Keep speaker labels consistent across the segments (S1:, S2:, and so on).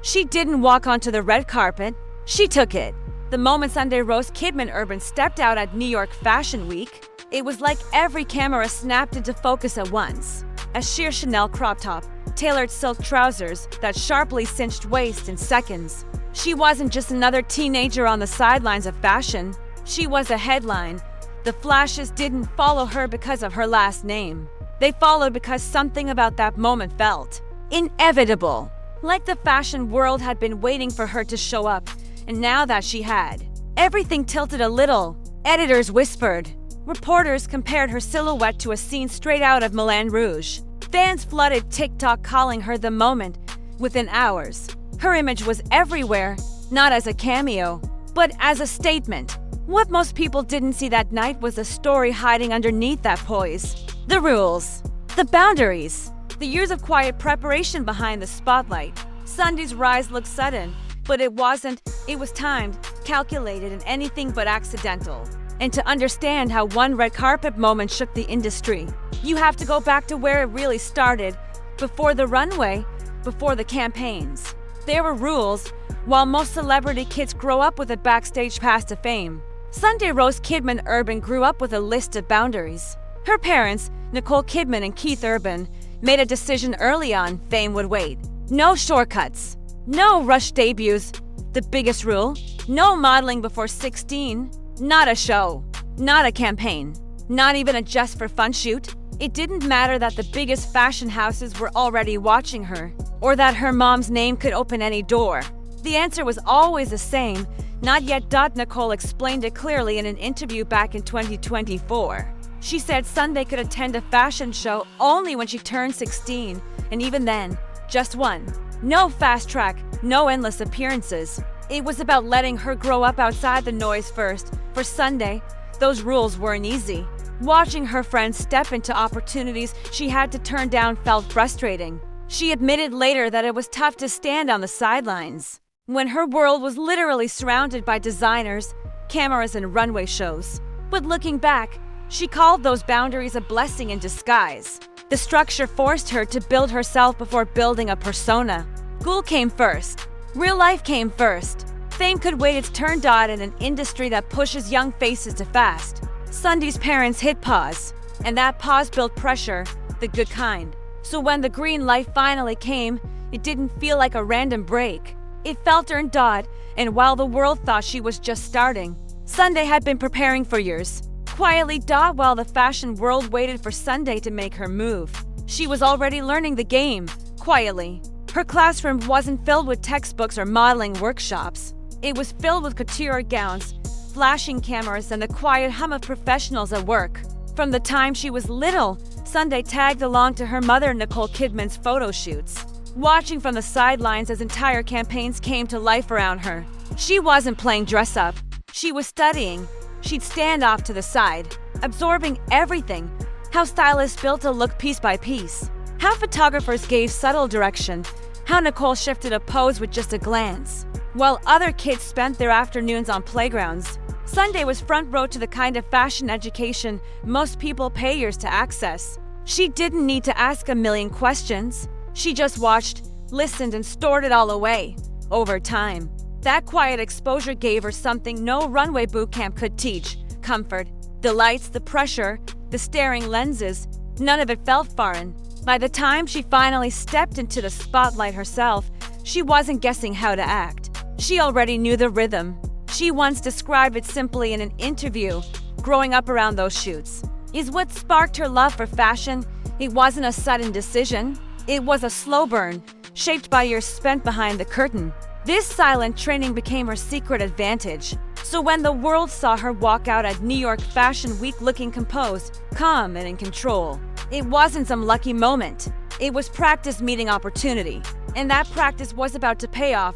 S1: She didn't walk onto the red carpet, she took it. The moment Sunday Rose Kidman-Urban stepped out at New York Fashion Week, it was like every camera snapped into focus at once. A sheer Chanel crop top, tailored silk trousers that sharply cinched waist in seconds. She wasn't just another teenager on the sidelines of fashion, she was a headline. The flashes didn't follow her because of her last name. They followed because something about that moment felt inevitable. Like the fashion world had been waiting for her to show up, and now that she had, everything tilted a little. Editors whispered. Reporters compared her silhouette to a scene straight out of Moulin Rouge. Fans flooded TikTok calling her the moment. Within hours, her image was everywhere, not as a cameo, but as a statement. What most people didn't see that night was a story hiding underneath that poise. The rules, the boundaries, the years of quiet preparation behind the spotlight. Sunday's rise looked sudden, but it wasn't. It was timed, calculated, and anything but accidental. And to understand how one red carpet moment shook the industry, you have to go back to where it really started, before the runway, before the campaigns. There were rules. While most celebrity kids grow up with a backstage pass to fame, Sunday Rose Kidman-Urban grew up with a list of boundaries. Her parents, Nicole Kidman and Keith Urban, made a decision early on: fame would wait. No shortcuts, no rush debuts. The biggest rule: no modeling before 16. Not a show, not a campaign, not even a just for fun shoot. It didn't matter that the biggest fashion houses were already watching her, or that her mom's name could open any door. The answer was always the same: not yet. Nicole explained it clearly in an interview back in 2024. She said Sunday could attend a fashion show only when she turned 16, and even then, just one. No fast track, no endless appearances. It was about letting her grow up outside the noise first. For Sunday, those rules weren't easy. Watching her friends step into opportunities she had to turn down felt frustrating. She admitted later that it was tough to stand on the sidelines when her world was literally surrounded by designers, cameras, and runway shows. But looking back, she called those boundaries a blessing in disguise. The structure forced her to build herself before building a persona. School came first. Real life came first. Fame could wait its turn. In an industry that pushes young faces to fast, Sunday's parents hit pause, and that pause built pressure, the good kind. So when the green light finally came, it didn't feel like a random break. It felt earned. And while the world thought she was just starting, Sunday had been preparing for years. Quietly. While the fashion world waited for Sunday to make her move, she was already learning the game, quietly. Her classroom wasn't filled with textbooks or modeling workshops. It was filled with couture gowns, flashing cameras, and the quiet hum of professionals at work. From the time she was little, Sunday tagged along to her mother Nicole Kidman's photo shoots, watching from the sidelines as entire campaigns came to life around her. She wasn't playing dress up, she was studying. She'd stand off to the side, absorbing everything: how stylists built a look piece by piece, how photographers gave subtle direction, how Nicole shifted a pose with just a glance. While other kids spent their afternoons on playgrounds, Sunday was front row to the kind of fashion education most people pay years to access. She didn't need to ask a million questions. She just watched, listened, and stored it all away. Over time, that quiet exposure gave her something no runway bootcamp could teach: comfort. The lights, the pressure, the staring lenses, none of it felt foreign. By the time she finally stepped into the spotlight herself, she wasn't guessing how to act. She already knew the rhythm. She once described it simply in an interview: growing up around those shoots is what sparked her love for fashion. It wasn't a sudden decision. It was a slow burn, shaped by years spent behind the curtain. This silent training became her secret advantage. So when the world saw her walk out at New York Fashion Week looking composed, calm, and in control, it wasn't some lucky moment. It was practice meeting opportunity. And that practice was about to pay off,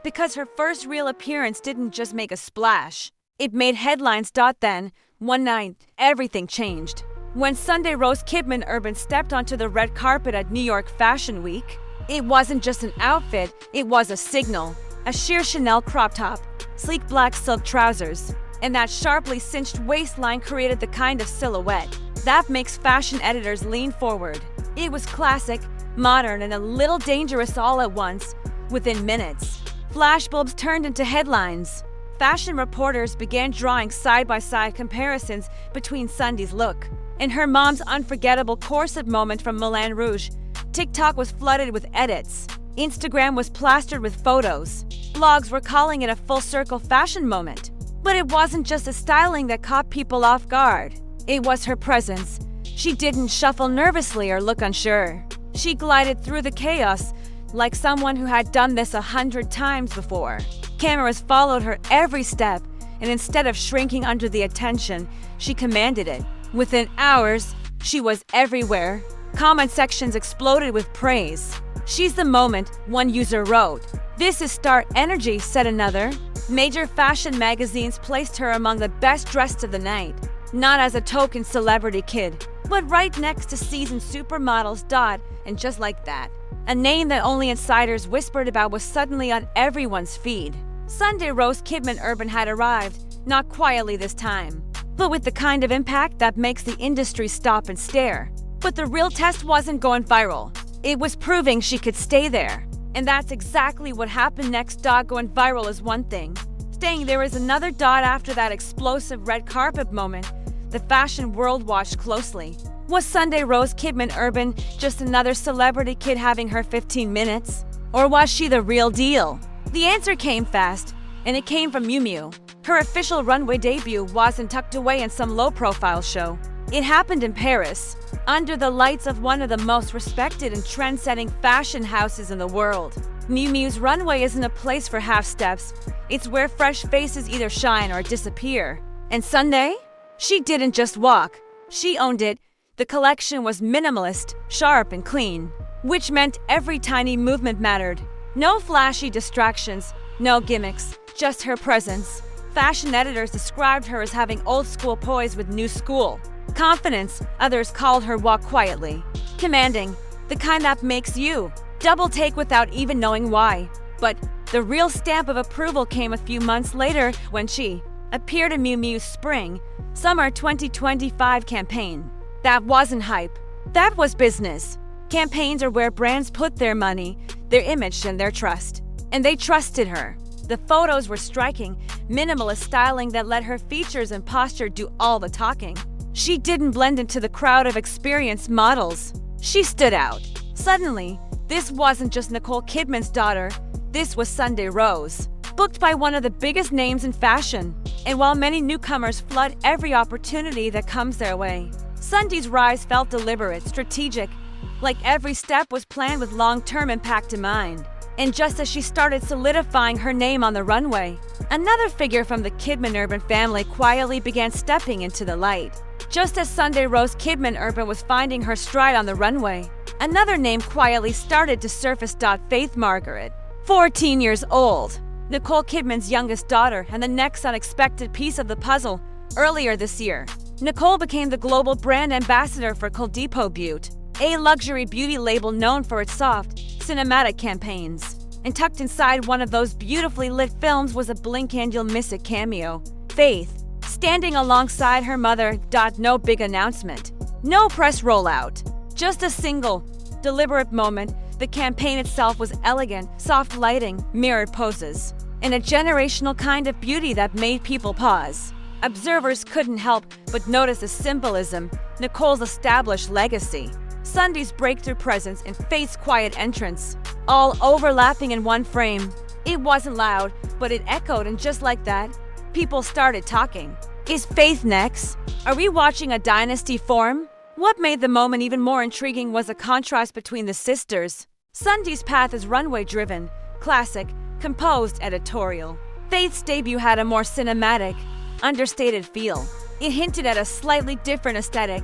S1: because her first real appearance didn't just make a splash. It made headlines. Then, one night, everything changed. When Sunday Rose Kidman-Urban stepped onto the red carpet at New York Fashion Week, it wasn't just an outfit, it was a signal. A sheer Chanel crop top, sleek black silk trousers, and that sharply cinched waistline created the kind of silhouette that makes fashion editors lean forward. It was classic, modern, and a little dangerous all at once. Within minutes, flashbulbs turned into headlines. Fashion reporters began drawing side-by-side comparisons between Sunday's look and her mom's unforgettable corset moment from Moulin Rouge. TikTok was flooded with edits. Instagram was plastered with photos. Blogs were calling it a full-circle fashion moment. But it wasn't just the styling that caught people off guard. It was her presence. She didn't shuffle nervously or look unsure. She glided through the chaos like someone who had done this 100 times before. Cameras followed her every step, and instead of shrinking under the attention, she commanded it. Within hours, she was everywhere. Comment sections exploded with praise. "She's the moment," one user wrote. "This is star energy," said another. Major fashion magazines placed her among the best dressed of the night, not as a token celebrity kid, but right next to seasoned supermodels. And just like that, a name that only insiders whispered about was suddenly on everyone's feed. Sunday Rose Kidman-Urban had arrived, not quietly this time, but with the kind of impact that makes the industry stop and stare. But the real test wasn't going viral. It was proving she could stay there. And that's exactly what happened next. Going viral is one thing. Staying there is another. After that explosive red carpet moment, the fashion world watched closely. Was Sunday Rose Kidman-Urban just another celebrity kid having her 15 minutes? Or was she the real deal? The answer came fast, and it came from Miu Miu. Her official runway debut wasn't tucked away in some low-profile show. It happened in Paris, under the lights of one of the most respected and trend-setting fashion houses in the world. Miu Miu's runway isn't a place for half-steps. It's where fresh faces either shine or disappear. And Sunday? She didn't just walk. She owned it. The collection was minimalist, sharp, and clean, which meant every tiny movement mattered. No flashy distractions, no gimmicks, just her presence. Fashion editors described her as having old-school poise with new-school confidence. Others called her walk quietly, commanding, the kind that makes you double take without even knowing why. But the real stamp of approval came a few months later when she appeared in Miu Miu's Spring/Summer 2025 campaign. That wasn't hype. That was business. Campaigns are where brands put their money, their image, and their trust. And they trusted her. The photos were striking, minimalist styling that let her features and posture do all the talking. She didn't blend into the crowd of experienced models. She stood out. Suddenly, this wasn't just Nicole Kidman's daughter. This was Sunday Rose, booked by one of the biggest names in fashion. And while many newcomers flood every opportunity that comes their way, Sunday's rise felt deliberate, strategic, like every step was planned with long-term impact in mind. And just as she started solidifying her name on the runway, another figure from the Kidman-Urban family quietly began stepping into the light. Just as Sunday Rose Kidman-Urban was finding her stride on the runway, another name quietly started to surface. Faith Margaret, 14 years old, Nicole Kidman's youngest daughter and the next unexpected piece of the puzzle. Earlier this year, Nicole became the global brand ambassador for Col Depot Beauty, a luxury beauty label known for its soft, cinematic campaigns. And tucked inside one of those beautifully lit films was a blink and you'll miss it cameo. Faith, standing alongside her mother. No big announcement, no press rollout, just a single, deliberate moment. The campaign itself was elegant, soft lighting, mirrored poses, and a generational kind of beauty that made people pause. Observers couldn't help but notice the symbolism, Nicole's established legacy, Sunday's breakthrough presence, and Faith's quiet entrance, all overlapping in one frame. It wasn't loud, but it echoed, and just like that, people started talking. Is Faith next? Are we watching a dynasty form? What made the moment even more intriguing was a contrast between the sisters. Sunday's path is runway-driven, classic, composed, editorial. Faith's debut had a more cinematic, understated feel. It hinted at a slightly different aesthetic,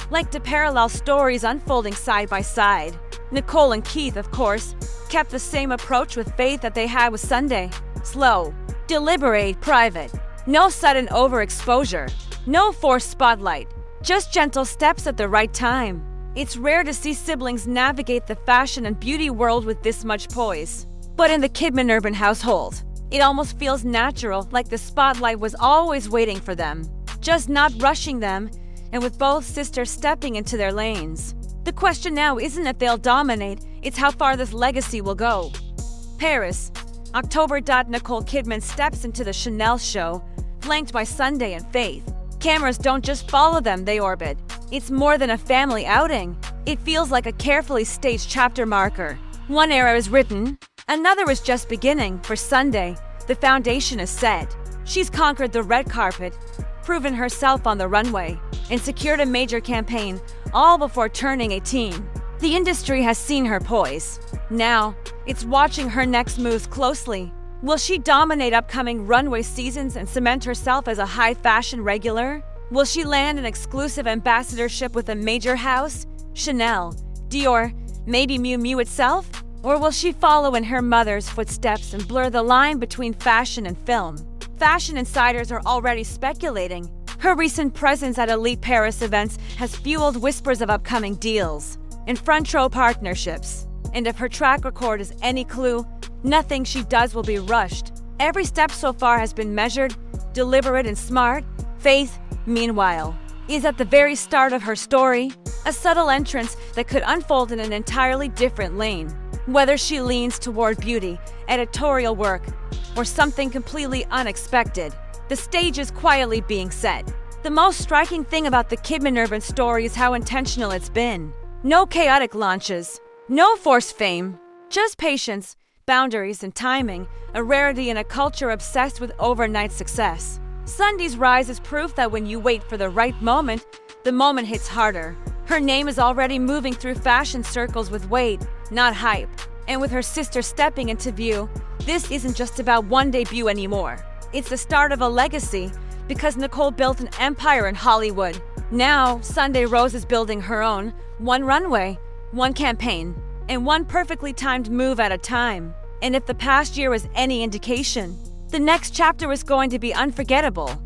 S1: like the parallel stories unfolding side by side. Nicole and Keith, of course, kept the same approach with Faith that they had with Sunday. Slow, deliberate, private. No sudden overexposure. No forced spotlight. Just gentle steps at the right time. It's rare to see siblings navigate the fashion and beauty world with this much poise. But in the Kidman-Urban household, it almost feels natural, like the spotlight was always waiting for them, just not rushing them, and with both sisters stepping into their lanes. The question now isn't if they'll dominate, it's how far this legacy will go. Paris, October. Nicole Kidman steps into the Chanel show, flanked by Sunday and Faith. Cameras don't just follow them, they orbit. It's more than a family outing. It feels like a carefully staged chapter marker. One era is written, another is just beginning. For Sunday, the foundation is set. She's conquered the red carpet, proven herself on the runway, and secured a major campaign, all before turning 18. The industry has seen her poise. Now, it's watching her next moves closely. Will she dominate upcoming runway seasons and cement herself as a high-fashion regular? Will she land an exclusive ambassadorship with a major house? Chanel, Dior, maybe Miu Miu itself? Or will she follow in her mother's footsteps and blur the line between fashion and film? Fashion insiders are already speculating. Her recent presence at elite Paris events has fueled whispers of upcoming deals and front-row partnerships. And if her track record is any clue, nothing she does will be rushed. Every step so far has been measured, deliberate, and smart. Faith, meanwhile, is at the very start of her story, a subtle entrance that could unfold in an entirely different lane. Whether she leans toward beauty, editorial work, or something completely unexpected, the stage is quietly being set. The most striking thing about the Kidman-Urban story is how intentional it's been. No chaotic launches, no forced fame, just patience, boundaries, and timing, a rarity in a culture obsessed with overnight success. Sunday's rise is proof that when you wait for the right moment, the moment hits harder. Her name is already moving through fashion circles with weight, not hype. And with her sister stepping into view, this isn't just about one debut anymore. It's the start of a legacy, because Nicole built an empire in Hollywood. Now, Sunday Rose is building her own, one runway, one campaign, and one perfectly timed move at a time. And if the past year was any indication, the next chapter is going to be unforgettable.